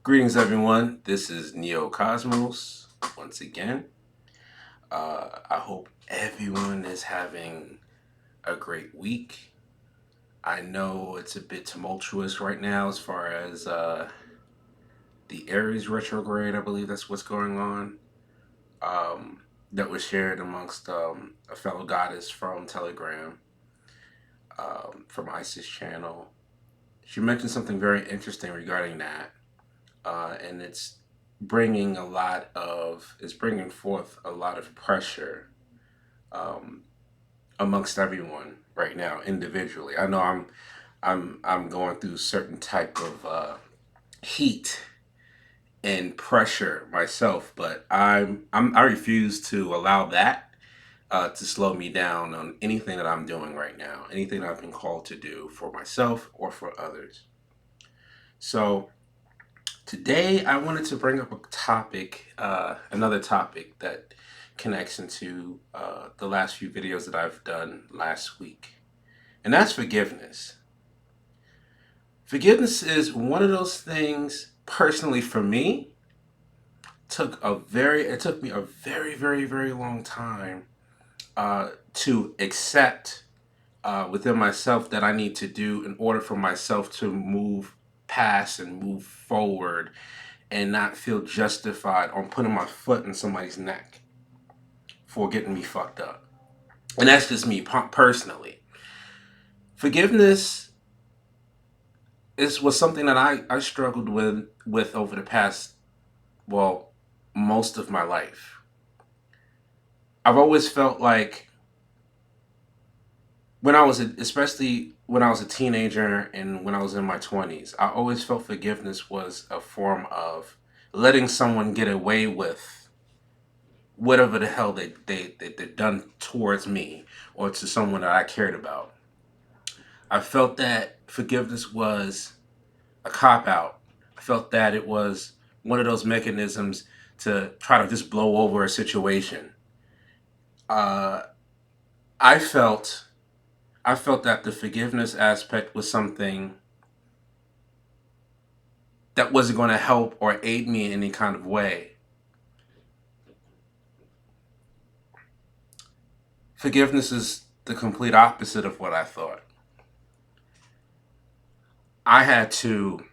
Greetings, everyone. This is Neo Cosmos once again. I hope everyone is having a great week. I know it's a bit tumultuous right now as far as the Aries retrograde. I believe that's what's going on. That was shared amongst a fellow goddess from Telegram, from Isis channel. She mentioned something very interesting regarding that, and it's bringing forth a lot of pressure um, amongst everyone right now individually. I know I'm going through certain type of heat and pressure myself, but I refuse to allow that to slow me down on anything that I'm doing right now, anything that I've been called to do for myself or for others. So today, I wanted to bring up a topic, another topic that connects into the last few videos that I've done last week, and that's forgiveness. Forgiveness is one of those things, personally for me, it took me a very, very, very long time to accept within myself that I need to do in order for myself to move past and move forward and not feel justified on putting my foot in somebody's neck for getting me fucked up. And that's just me personally. Forgiveness was something that I struggled with over the past, well, most of my life. I've always felt like especially when I was a teenager and when I was in my 20s, I always felt forgiveness was a form of letting someone get away with whatever the hell they've done towards me or to someone that I cared about. I felt that forgiveness was a cop out. I felt that it was one of those mechanisms to try to just blow over a situation. Uh, I felt I felt that the forgiveness aspect was something that wasn't going to help or aid me in any kind of way. Forgiveness is the complete opposite of what I thought. I had to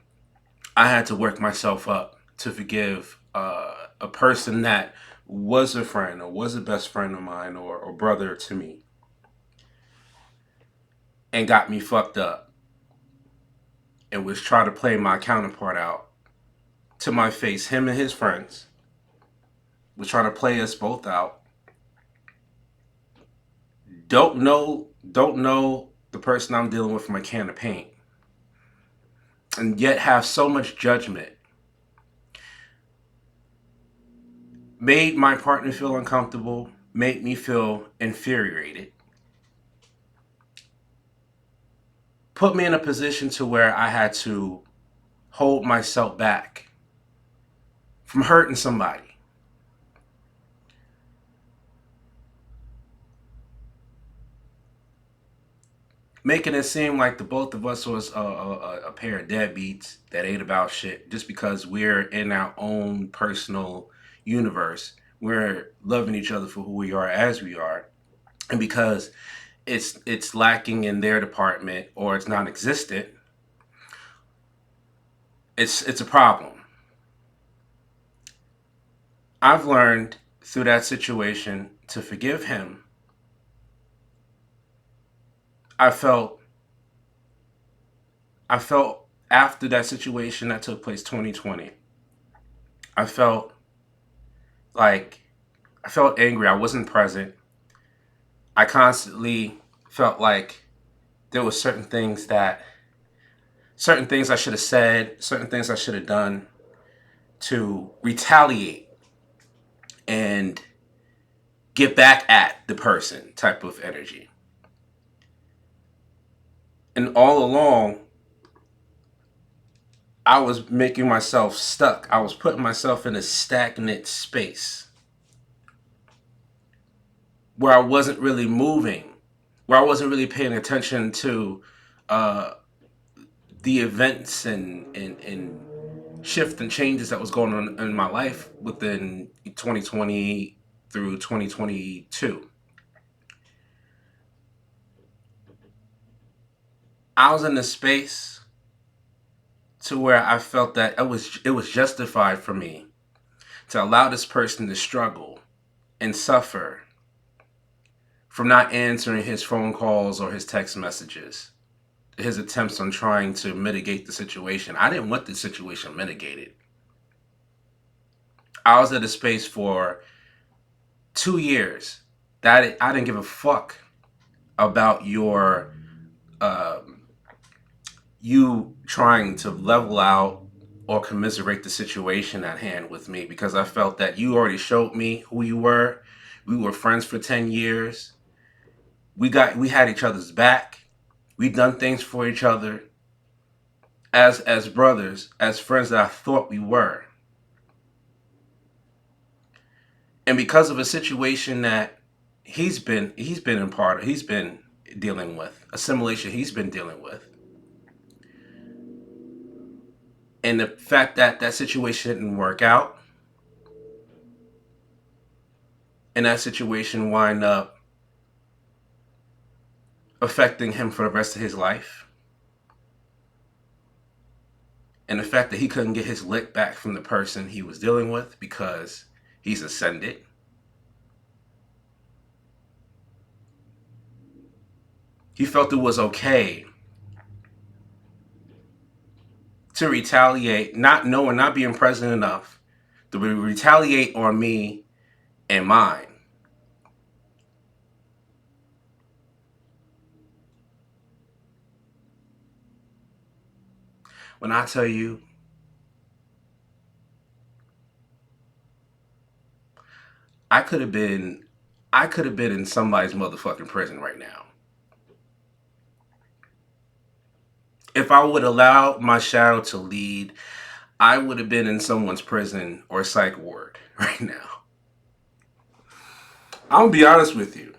I had to work myself up to forgive a person that was a friend or was a best friend of mine or brother to me and got me fucked up and was trying to play my counterpart out to my face. Him and his friends was trying to play us both out. Don't know the person I'm dealing with from a can of paint, and yet have so much judgment. Made my partner feel uncomfortable, made me feel infuriated, put me in a position to where I had to hold myself back from hurting somebody. Making it seem like the both of us was a pair of deadbeats that ain't about shit just because we're in our own personal universe. We're loving each other for who we are as we are. And because it's lacking in their department or it's non-existent, it's a problem. I've learned through that situation to forgive him. I felt I felt after that situation that took place 2020. I felt like I felt angry. I wasn't present. I constantly felt like there were certain things I should have said, certain things I should have done to retaliate and get back at the person type of energy. And all along, I was making myself stuck. I was putting myself in a stagnant space where I wasn't really moving, where I wasn't really paying attention to uh, the events and shift and changes that was going on in my life within 2020 through 2022. I was in a space to where I felt that it was justified for me to allow this person to struggle and suffer from not answering his phone calls or his text messages, his attempts on trying to mitigate the situation. I didn't want the situation mitigated. I was at a space for 2 years that I didn't give a fuck about um, you trying to level out or commiserate the situation at hand with me, because I felt that you already showed me who you were. We were friends for 10 years. We had each other's back. We done things for each other as brothers, as friends that I thought we were. And because of a situation that he's been dealing with, assimilation he's been dealing with, and the fact that that situation didn't work out, and that situation wind up affecting him for the rest of his life, and the fact that he couldn't get his lick back from the person he was dealing with because he's ascended. He felt it was okay to retaliate, not knowing, not being present enough to retaliate on me and mine. When I tell you, I could have been, I could have been in somebody's motherfucking prison right now. If I would allow my shadow to lead, I would have been in someone's prison or psych ward right now. I'm gonna be honest with you.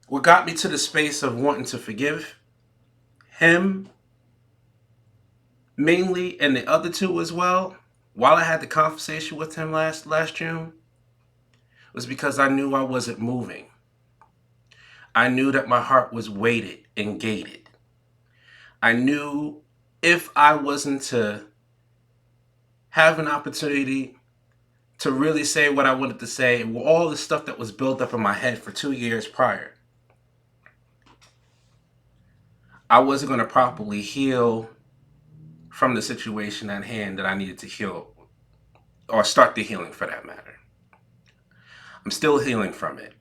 What got me to the space of wanting to forgive him mainly, and the other two as well, while I had the conversation with him last June, was because I knew I wasn't moving. I knew that my heart was weighted and gated. I knew if I wasn't to have an opportunity to really say what I wanted to say, all the stuff that was built up in my head for 2 years prior, I wasn't going to properly heal from the situation at hand that I needed to heal, or start the healing for that matter. I'm still healing from it.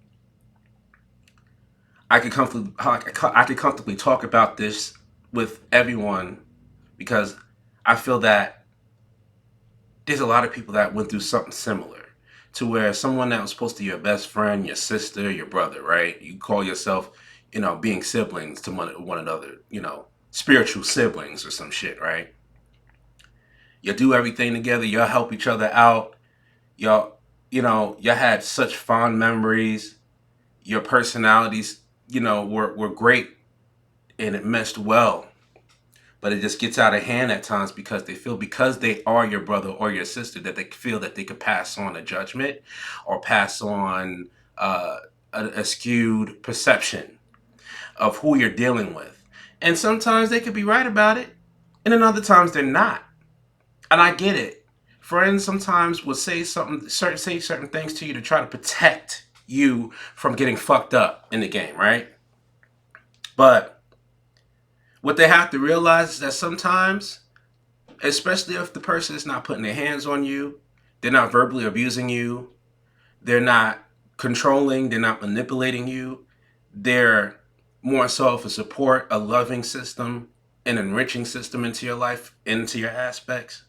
I could comfortably talk about this with everyone because I feel that there's a lot of people that went through something similar, to where someone that was supposed to be your best friend, your sister, your brother, right? You call yourself, being siblings to one another, spiritual siblings or some shit, right? You do everything together. Y'all help each other out. Y'all, y'all had such fond memories. Your personalities, were great, and it meshed well. But it just gets out of hand at times because because they are your brother or your sister, that they feel that they could pass on a judgment or pass on a skewed perception of who you're dealing with. And sometimes they could be right about it, and then other times they're not. And I get it. Friends sometimes will say certain things to you to try to protect you from getting fucked up in the game, right? But what they have to realize is that sometimes, especially if the person is not putting their hands on you, they're not verbally abusing you, they're not controlling, they're not manipulating you, they're more so of a support, a loving system, an enriching system into your life, into your aspects.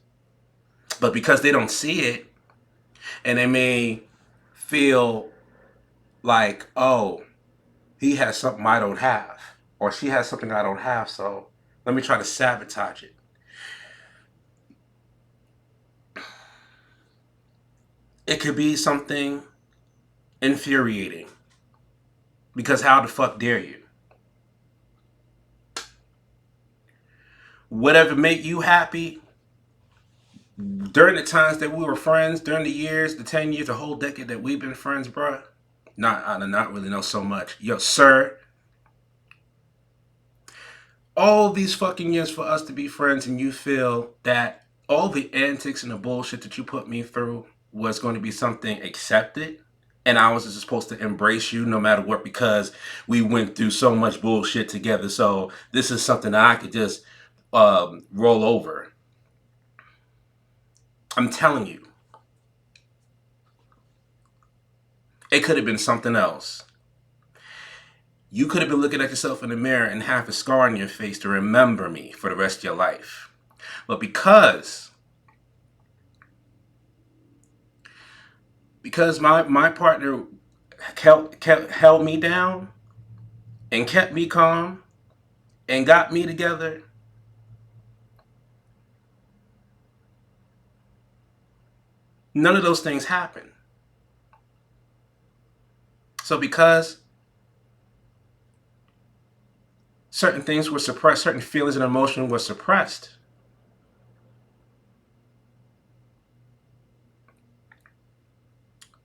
But because they don't see it, and they may feel like, oh, he has something I don't have, or she has something I don't have, so let me try to sabotage it. It could be something infuriating Because how the fuck dare you? Whatever make you happy during the times that we were friends, during the years, the 10 years, the whole decade that we've been friends, bruh. I do not really know so much. Yo, sir, all these fucking years for us to be friends, and you feel that all the antics and the bullshit that you put me through was going to be something accepted, and I was just supposed to embrace you no matter what because we went through so much bullshit together. So this is something that I could just roll over. I'm telling you, it could have been something else. You could have been looking at yourself in the mirror and have a scar on your face to remember me for the rest of your life. But because my partner held me down and kept me calm and got me together, none of those things happened. So because certain things were suppressed, certain feelings and emotions were suppressed,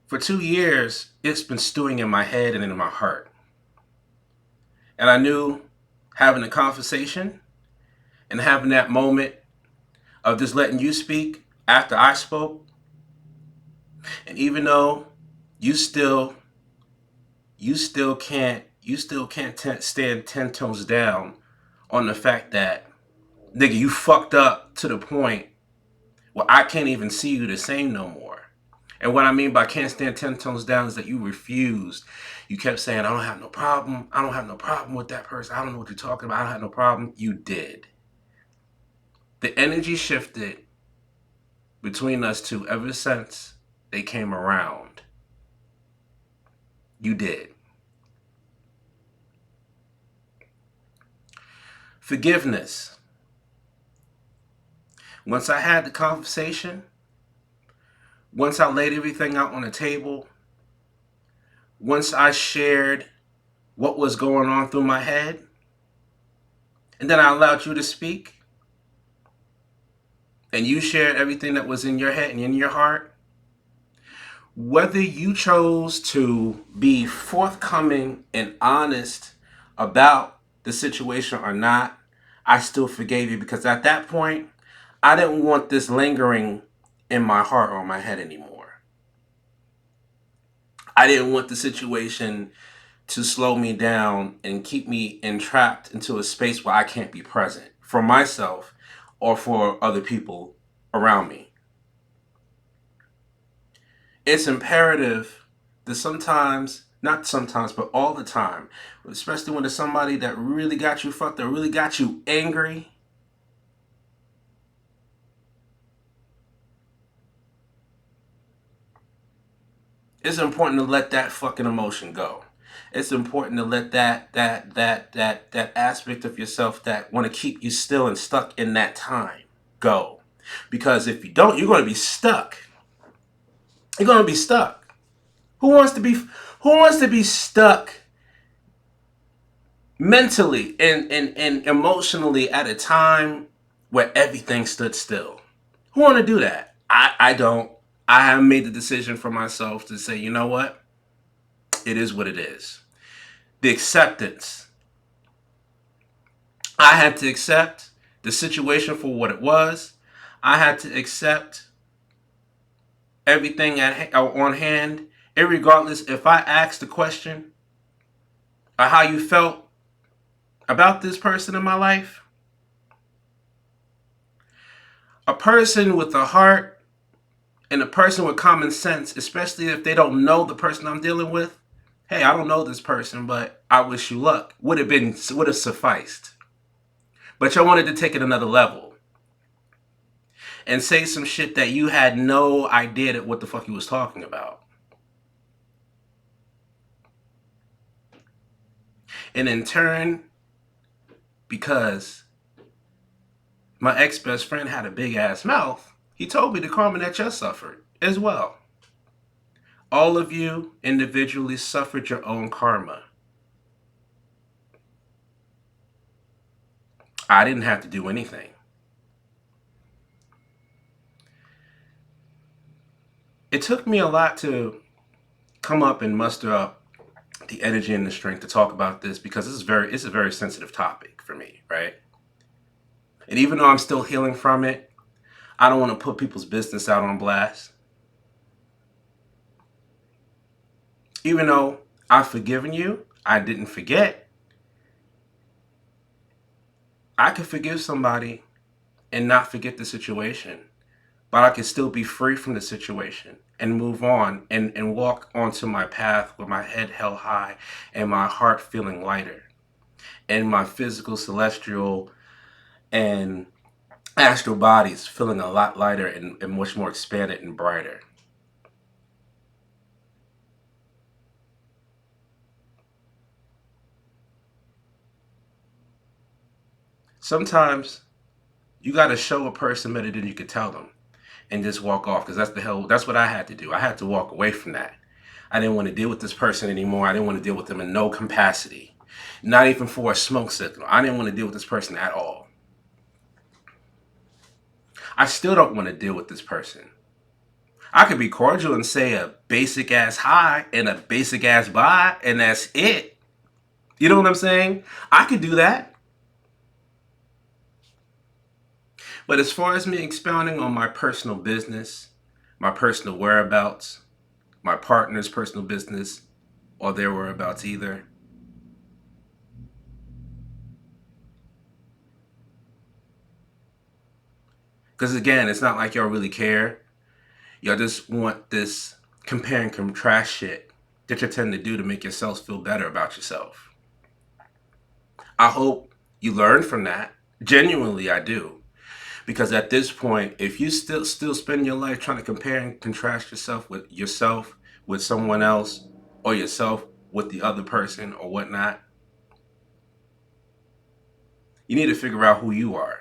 for 2 years, it's been stewing in my head and in my heart. And I knew having a conversation and having that moment of just letting you speak after I spoke, and even though you still can't stand 10 toes down on the fact that nigga you fucked up to the point where I can't even see you the same no more. And what I mean by can't stand 10 toes down is that you refused. You kept saying, I don't have no problem. I don't have no problem with that person. I don't know what you're talking about. I don't have no problem. You did. The energy shifted between us two ever since they came around. You did. Forgiveness. Once I had the conversation, once I laid everything out on the table, once I shared what was going on through my head, and then I allowed you to speak, and you shared everything that was in your head and in your heart, whether you chose to be forthcoming and honest about the situation or not, I still forgave you because at that point, I didn't want this lingering in my heart or my head anymore. I didn't want the situation to slow me down and keep me entrapped into a space where I can't be present for myself or for other people around me. It's imperative that sometimes, not sometimes, but all the time, especially when it's somebody that really got you fucked, that really got you angry, it's important to let that fucking emotion go. It's important to let that aspect of yourself that want to keep you still and stuck in that time go. Because if you don't, you're going to be stuck. You're going to be stuck. Who wants to be stuck mentally and emotionally at a time where everything stood still? Who want to do that? I don't. I have made the decision for myself to say, you know what? It is what it is. The acceptance. I had to accept the situation for what it was. I had to accept everything on hand, irregardless if I asked the question of how you felt about this person in my life. A person with a heart and a person with common sense, especially if they don't know the person I'm dealing with, hey, I don't know this person, but I wish you luck, would have sufficed. But y'all wanted to take it another level and say some shit that you had no idea that what the fuck you was talking about. And in turn, because my ex-best friend had a big ass mouth, he told me the karma that you suffered as well. All of you individually suffered your own karma. I didn't have to do anything. It took me a lot to come up and muster up the energy and the strength to talk about this because it's a very sensitive topic for me, right? And even though I'm still healing from it, I don't want to put people's business out on blast. Even though I've forgiven you, I didn't forget. I could forgive somebody and not forget the situation, but I can still be free from the situation and move on and walk onto my path with my head held high and my heart feeling lighter and my physical, celestial, and astral bodies feeling a lot lighter and much more expanded and brighter. Sometimes you got to show a person better than you could tell them and just walk off because that's what I had to do. I had to walk away from that. I didn't want to deal with this person anymore. I didn't want to deal with them in no capacity, not even for a smoke signal. I didn't want to deal with this person at all. I still don't want to deal with this person. I could be cordial and say a basic ass hi and a basic ass bye, and that's it. You know what I'm saying? I could do that. But as far as me expounding on my personal business, my personal whereabouts, my partner's personal business, or their whereabouts either, because again, it's not like y'all really care. Y'all just want this compare and contrast shit that you tend to do to make yourselves feel better about yourself. I hope you learn from that. Genuinely, I do. Because at this point, if you still spend your life trying to compare and contrast yourself with someone else or yourself with the other person or whatnot, you need to figure out who you are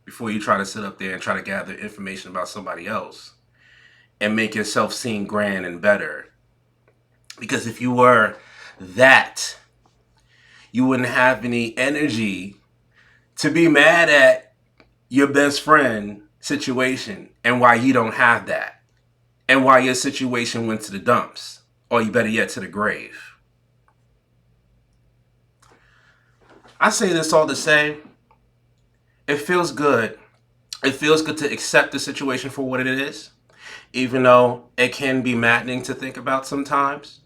before you try to sit up there and try to gather information about somebody else and make yourself seem grand and better. Because if you were that, you wouldn't have any energy to be mad at your best friend situation and why you don't have that and why your situation went to the dumps or you better yet to the grave. I say this all to say it feels good. It feels good to accept the situation for what it is, even though it can be maddening to think about sometimes.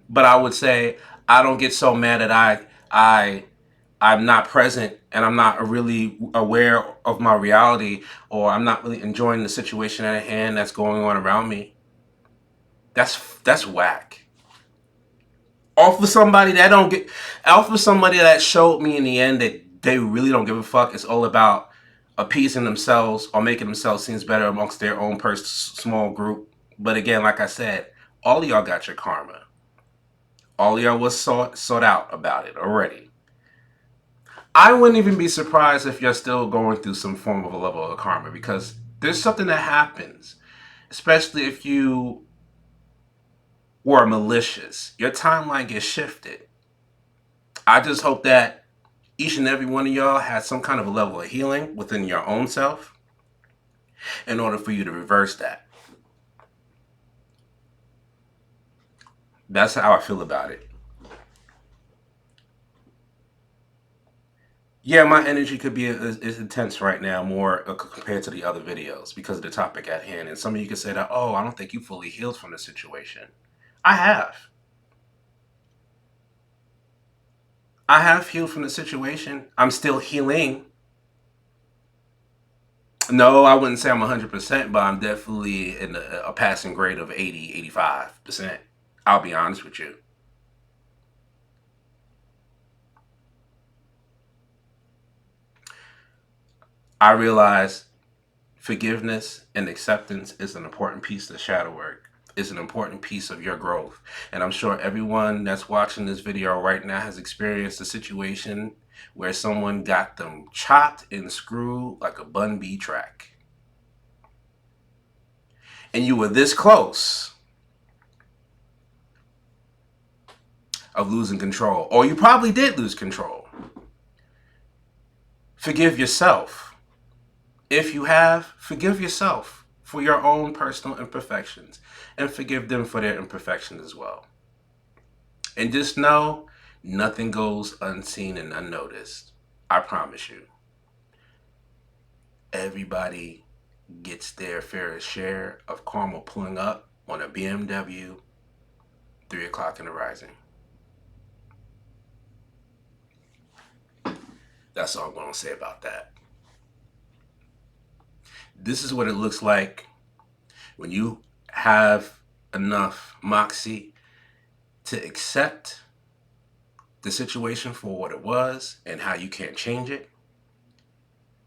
But I would say I don't get so mad that I I'm not present and I'm not really aware of my reality or I'm not really enjoying the situation at hand that's going on around me. That's whack. Off of somebody that don't get off of somebody that showed me in the end that they really don't give a fuck. It's all about appeasing themselves or making themselves seem better amongst their own small group. But again, like I said, all of y'all got your karma. All of y'all was sought out about it already. I wouldn't even be surprised if you're still going through some form of a level of karma because there's something that happens, especially if you were malicious. Your timeline gets shifted. I just hope that each and every one of y'all has some kind of a level of healing within your own self in order for you to reverse that. That's how I feel about it. Yeah, my energy could be is intense right now, more compared to the other videos because of the topic at hand. And some of you could say that, oh, I don't think you fully healed from the situation. I have. I have healed from the situation. I'm still healing. No, I wouldn't say I'm 100%, but I'm definitely in a passing grade of 80, 85%. I'll be honest with you. I realize forgiveness and acceptance is an important piece of the shadow work. Is an important piece of your growth. And I'm sure everyone that's watching this video right now has experienced a situation where someone got them chopped and screwed like a bun B track. And you were this close of losing control. Or you probably did lose control. Forgive yourself. If you have, forgive yourself for your own personal imperfections and forgive them for their imperfections as well. And just know nothing goes unseen and unnoticed. I promise you. Everybody gets their fair share of karma pulling up on a BMW 3 o'clock in the rising. That's all I'm going to say about that. This is what it looks like when you have enough moxie to accept the situation for what it was and how you can't change it.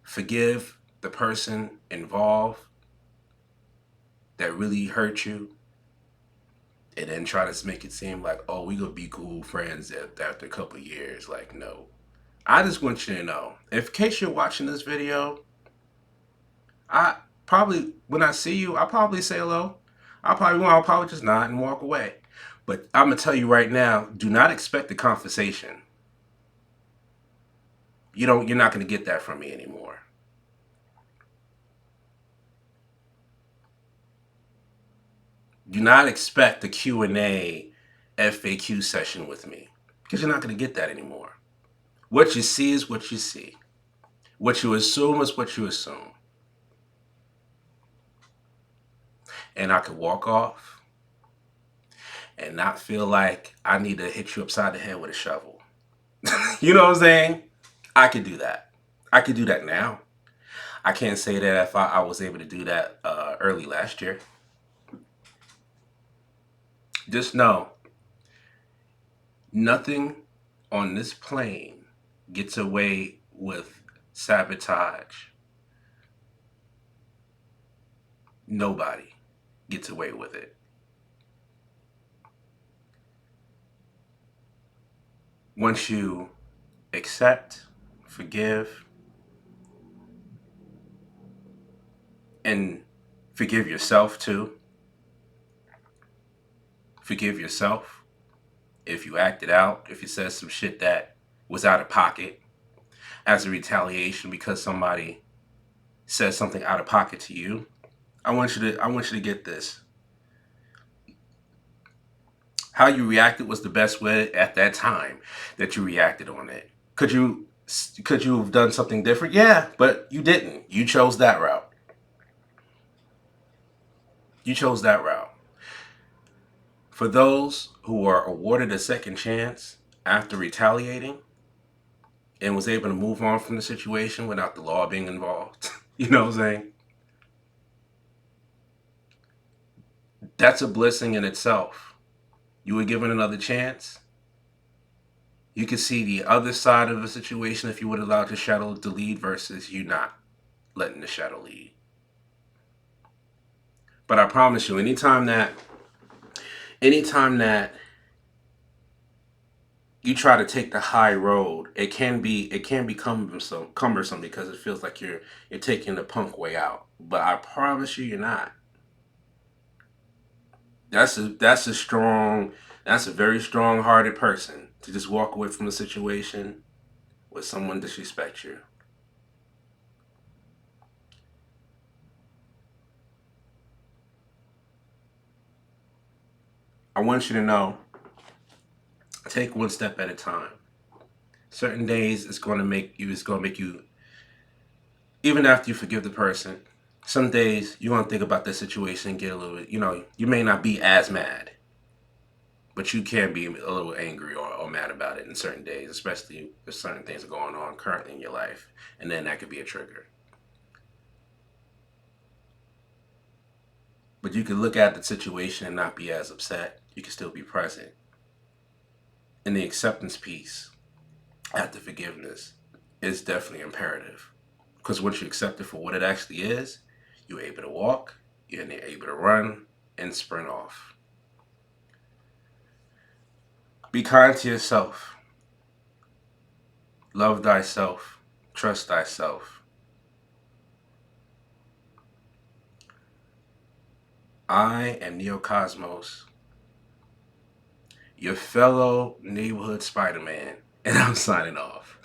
Forgive the person involved that really hurt you, and then try to make it seem like, oh, we gonna be cool friends after a couple of years. Like, no. I just want you to know, if in case you're watching this video, I probably, when I see you, I'll probably say hello. I'll probably just nod and walk away. But I'm gonna tell you right now, do not expect a conversation. You're not gonna get that from me anymore. Do not expect a Q&A FAQ session with me, because you're not gonna get that anymore. What you see is what you see. What you assume is what you assume. And I could walk off and not feel like I need to hit you upside the head with a shovel. You know what I'm saying? I could do that. I could do that now. I can't say that if I was able to do that early last year. Just know, nothing on this plane gets away with sabotage. Nobody gets away with it. Once you accept, forgive, and forgive yourself too. Forgive yourself if you acted out, if you said some shit that was out of pocket as a retaliation because somebody said something out of pocket to you. I want you to get this. How you reacted was the best way at that time that you reacted on it. Could you have done something different? Yeah, but you didn't. You chose that route. You chose that route. For those who are awarded a second chance after retaliating and was able to move on from the situation without the law being involved, you know what I'm saying? That's a blessing in itself. You were given another chance. You could see the other side of the situation if you would allow the shadow to lead versus you not letting the shadow lead. But I promise you, anytime that you try to take the high road, it can be cumbersome because it feels like you're taking the punk way out. But I promise you, you're not. That's a very strong hearted person to just walk away from a situation where someone disrespects you. I want you to know, take one step at a time. Certain days it's going to make you, even after you forgive the person, some days you're going to think about the situation and get a little bit, you may not be as mad, but you can be a little angry or mad about it in certain days, especially if certain things are going on currently in your life. And then that could be a trigger. But you can look at the situation and not be as upset. You can still be present. And the acceptance piece after forgiveness is definitely imperative. Because once you accept it for what it actually is, you're able to walk, you're able to run, and sprint off. Be kind to yourself. Love thyself. Trust thyself. I am Neocosmos, your fellow neighborhood Spider-Man, and I'm signing off.